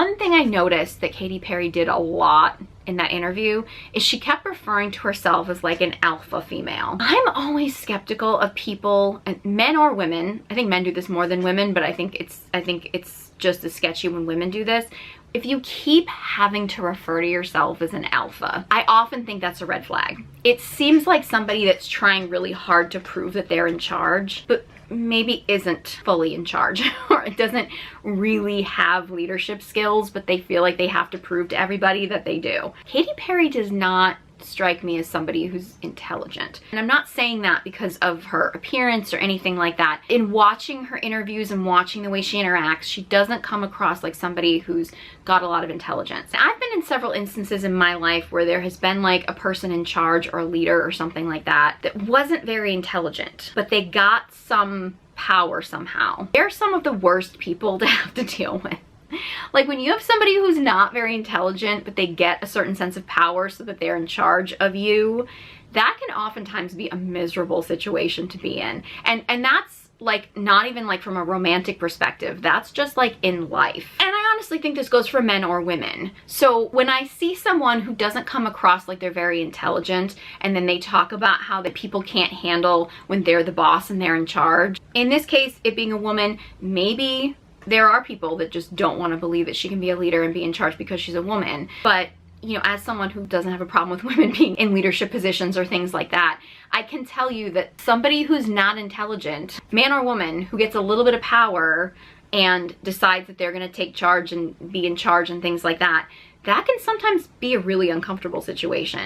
One thing I noticed that Katy Perry did a lot in that interview is she kept referring to herself as like an alpha female. I'm always skeptical of people, and men or women. I think men do this more than women, but I think it's just as sketchy when women do this. If you keep having to refer to yourself as an alpha, I often think that's a red flag. It seems like somebody that's trying really hard to prove that they're in charge, but maybe isn't fully in charge, or it doesn't really have leadership skills, but they feel like they have to prove to everybody that they do. Katy Perry does not strike me as somebody who's intelligent. And I'm not saying that because of her appearance or anything like that. In watching her interviews and watching the way she interacts, she doesn't come across like somebody who's got a lot of intelligence. I've been in several instances in my life where there has been like a person in charge or a leader or something like that that wasn't very intelligent, but they got some power somehow. They're some of the worst people to have to deal with. Like when you have somebody who's not very intelligent, but they get a certain sense of power so that they're in charge of you, that can oftentimes be a miserable situation to be in. And that's like not even like from a romantic perspective, that's just like in life. And I honestly think this goes for men or women. So when I see someone who doesn't come across like they're very intelligent, and then they talk about how the people can't handle when they're the boss and they're in charge. In this case, it being a woman, maybe there are people that just don't want to believe that she can be a leader and be in charge because she's a woman. But, you know, as someone who doesn't have a problem with women being in leadership positions or things like that, I can tell you that somebody who's not intelligent, man or woman, who gets a little bit of power and decides that they're going to take charge and be in charge and things like that, that can sometimes be a really uncomfortable situation.